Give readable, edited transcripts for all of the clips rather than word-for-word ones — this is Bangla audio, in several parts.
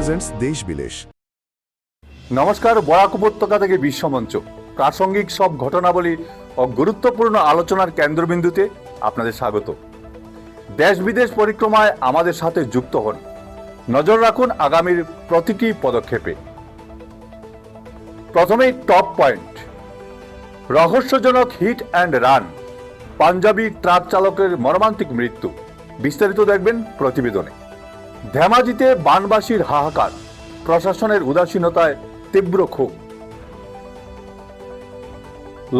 প্রেজেন্টস দেশ বিদেশ। নমস্কার, বরাক উপত্যকা থেকে বিশ্বমঞ্চ প্রাসঙ্গিক সব ঘটনাবলী ও গুরুত্বপূর্ণ আলোচনার কেন্দ্রবিন্দুতে আপনাদের স্বাগত। দেশ বিদেশ পরিক্রমায় আমাদের সাথে যুক্ত হন। নজর রাখুন আগামীর প্রতিটি পদক্ষেপে। প্রথমেই টপ পয়েন্ট। রহস্যজনক hit and run, Punjabi truck চালকের মর্মান্তিক মৃত্যু। বিস্তারিত দেখবেন প্রতিবেদনে। ধেমাজিতে বানবাসীর হাহাকার, প্রশাসনের উদাসীনতায় তীব্র ক্ষোভ।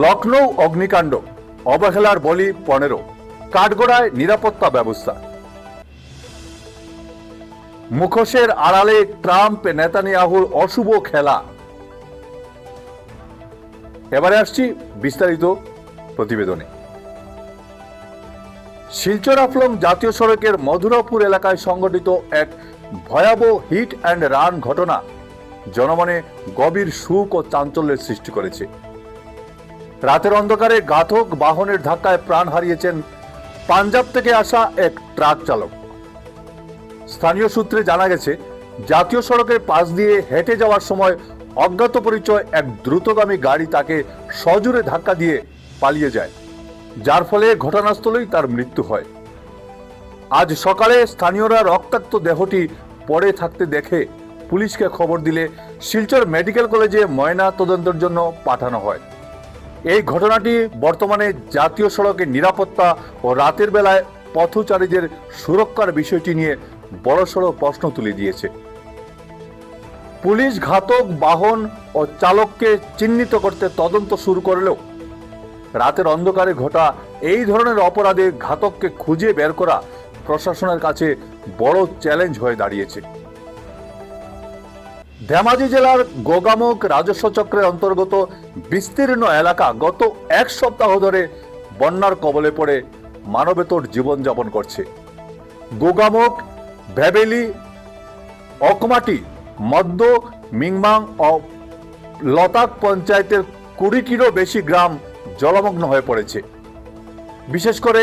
লখনৌ অগ্নিকাণ্ড, অবহেলার বলি 15, কাঠগড়ায় নিরাপত্তা ব্যবস্থা। মুখোশের আড়ালে ট্রাম্প নেতানিয়াহুর অশুভ খেলা। এবারে আসছি বিস্তারিত প্রতিবেদনে। শিলচর আফলং জাতীয় সড়কের মধুরাপুর এলাকায় সংঘটিত এক ভয়াবহ হিট অ্যান্ড রান ঘটনা জনমনে গভীর শোক ও চাঞ্চল্যের সৃষ্টি করেছে। রাতের অন্ধকারে ঘাতক বাহনের ধাক্কায় প্রাণ হারিয়েছেন পাঞ্জাব থেকে আসা এক ট্রাক চালক। স্থানীয় সূত্রে জানা গেছে, জাতীয় সড়কের পাশ দিয়ে হেঁটে যাওয়ার সময় অজ্ঞাত পরিচয় এক দ্রুতগামী গাড়ি তাকে সজোরে ধাক্কা দিয়ে পালিয়ে যায়, যার ফলে ঘটনাস্থলেই তার মৃত্যু হয়। আজ সকালে স্থানীয়রা রক্তাক্ত দেহটি পড়ে থাকতে দেখে পুলিশকে খবর দিলে শিলচর মেডিকেল কলেজে ময়না তদন্তের জন্য পাঠানো হয়। এই ঘটনাটি বর্তমানে জাতীয় সড়কের নিরাপত্তা ও রাতের বেলায় পথচারীদের সুরক্ষার বিষয়টি নিয়ে বড়সড় প্রশ্ন তুলে দিয়েছে। পুলিশ ঘাতক বাহন ও চালককে চিহ্নিত করতে তদন্ত শুরু করলেও রাতের অন্ধকারে ঘটা এই ধরনের অপরাধে ঘাতককে খুঁজে বের করা প্রশাসনের কাছে বড় চ্যালেঞ্জ হয়ে দাঁড়িয়েছে। ধেমাজি জেলার গোগামুখ রাজস্ব চক্রের অন্তর্গত বিস্তীর্ণ এলাকা গত এক সপ্তাহ ধরে বন্যার কবলে পড়ে মানবেতর জীবনযাপন করছে। গোগামুখ, ভেবেলি, অকমাটি, মধ্য, মিংমাং ও লতাক পঞ্চায়েতের 20টিরও বেশি গ্রাম জলমগ্ন হয়ে পড়েছে। বিশেষ করে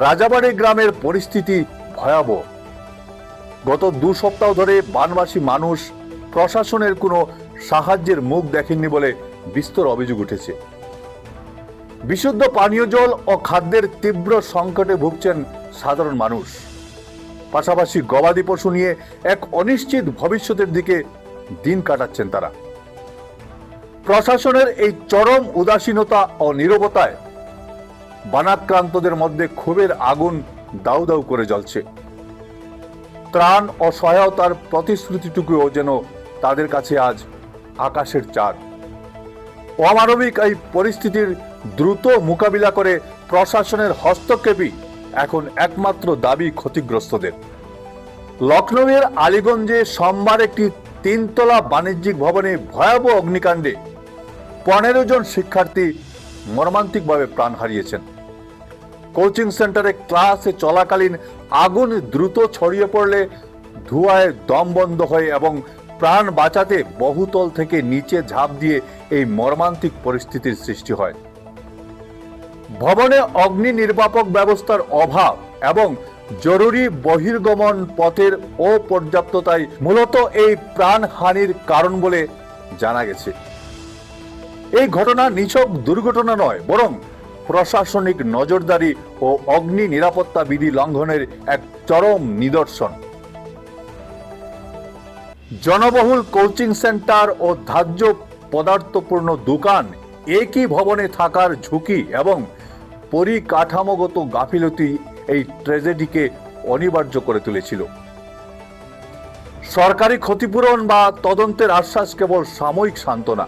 রাজাবাড়ি গ্রামের পরিস্থিতি ভয়াবহ। গত 2 সপ্তাহ ধরে বানবাসী মানুষ প্রশাসনের কোনো সাহায্যের মুখ দেখেননি বলে বিস্তর অভিযোগ উঠেছে। বিশুদ্ধ পানীয় জল ও খাদ্যের তীব্র সংকটে ভুগছেন সাধারণ মানুষ। পাশাপাশি গবাদি পশু নিয়ে এক অনিশ্চিত ভবিষ্যতের দিকে দিন কাটাচ্ছেন তারা। প্রশাসনের এই চরম উদাসীনতা ও নীরবতায় বানাক্রান্তদের মধ্যে ক্ষোভের আগুন দাউ দাউ করে জ্বলছে। ত্রাণ ও সহায়তার প্রতিশ্রুতিটুকুও যেন তাদের কাছে আজ আকাশের চাঁদ। অমানবিক এই পরিস্থিতির দ্রুত মোকাবিলা করে প্রশাসনের হস্তক্ষেপই এখন একমাত্র দাবি ক্ষতিগ্রস্তদের। লখনৌয়ের আলীগঞ্জে সোমবার একটি 3তলা বাণিজ্যিক ভবনে ভয়াবহ অগ্নিকাণ্ডে 15 জন শিক্ষার্থী মর্মান্তিকভাবে প্রাণ হারিয়েছেন। কোচিং সেন্টারে ক্লাসে চলাকালীন আগুন দ্রুত ছড়িয়ে পড়লে ধোঁয়ায় দম বন্ধ হয় এবং প্রাণ বাঁচাতে বহুতল থেকে নিচে ঝাঁপ দিয়ে এই মর্মান্তিক পরিস্থিতির সৃষ্টি হয়। ভবনে অগ্নি নির্বাপক ব্যবস্থার অভাব এবং জরুরি বহির্গমন পথের অপর্যাপ্ততাই মূলত এই প্রাণহানির কারণ বলে জানা গেছে। এই ঘটনা নিছক দুর্ঘটনা নয়, বরং প্রশাসনিক নজরদারি ও অগ্নি নিরাপত্তা বিধি লঙ্ঘনের এক চরম নিদর্শন। জনবহুল কোচিং সেন্টার ও ধার্য পদার্থপূর্ণ দোকান একই ভবনে থাকার ঝুঁকি এবং পরিকাঠামোগত গাফিলতি এই ট্র্যাজেডিকে অনিবার্য করে তুলেছিল। সরকারি ক্ষতিপূরণ বা তদন্তের আশ্বাস কেবল সাময়িক সান্ত্বনা।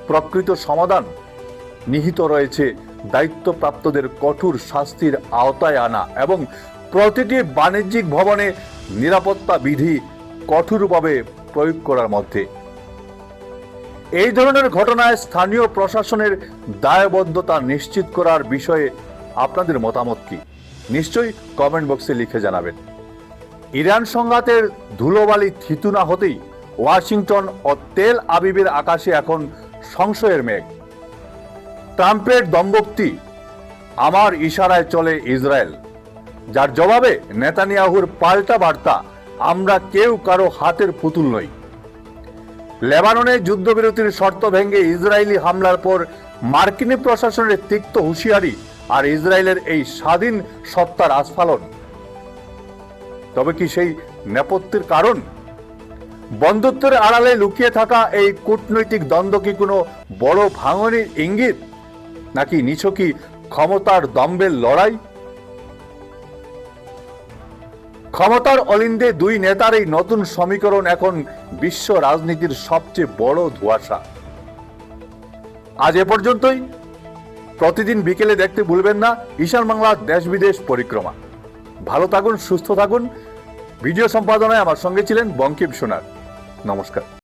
প্রকৃত সমাধান নিহিত রয়েছে দায়িত্বপ্রাপ্তদের কঠোর শাস্তির আওতায় আনা এবং প্রতিটি বাণিজ্যিক ভবনে নিরাপত্তা বিধি কঠোরভাবে প্রয়োগ করার মধ্যে। এই ধরনের ঘটনায় স্থানীয় প্রশাসনের দায়বদ্ধতা নিশ্চিত করার বিষয়ে আপনাদের মতামত কি? নিশ্চয়ই কমেন্ট বক্সে লিখে জানাবেন। ইরান সংঘাতের ধুলোবালি থিতু না হতেই ওয়াশিংটন ও তেল আবিবের আকাশে এখন সংশয়ের মেঘ। ট্রাম্পের দম্ভোক্তি, আমার ইশারায় চলে ইসরায়েল, যার জবাবে নেতানিয়াহুর পাল্টা বার্তা, আমরা কেউ কারো হাতের পুতুল নই। লেবাননে যুদ্ধবিরতির শর্ত ভেঙে ইসরায়েলি হামলার পর মার্কিন প্রশাসনের তিক্ত হুঁশিয়ারি আর ইসরায়েলের এই স্বাধীন সত্তার আস্ফালন। তবে কি সেই নেপথ্যের কারণ? বন্ধুত্বের আড়ালে লুকিয়ে থাকা এই কূটনৈতিক দ্বন্দ্ব কি কোনো বড় ভাঙনের ইঙ্গিত, নাকি নিছকই ক্ষমতার দম্ভের লড়াই? ক্ষমতার অলিন্দে দুই নেতার এই নতুন সমীকরণ এখন বিশ্ব রাজনীতির সবচেয়ে বড় ধোঁয়াশা। আজ এ পর্যন্তই। প্রতিদিন বিকেলে দেখতে ভুলবেন না ঈশান বাংলার দেশ বিদেশ পরিক্রমা। ভালো থাকুন, সুস্থ থাকুন। ভিডিও সম্পাদনায় আমার সঙ্গে ছিলেন বঙ্কিম সোনার। নমস্কার।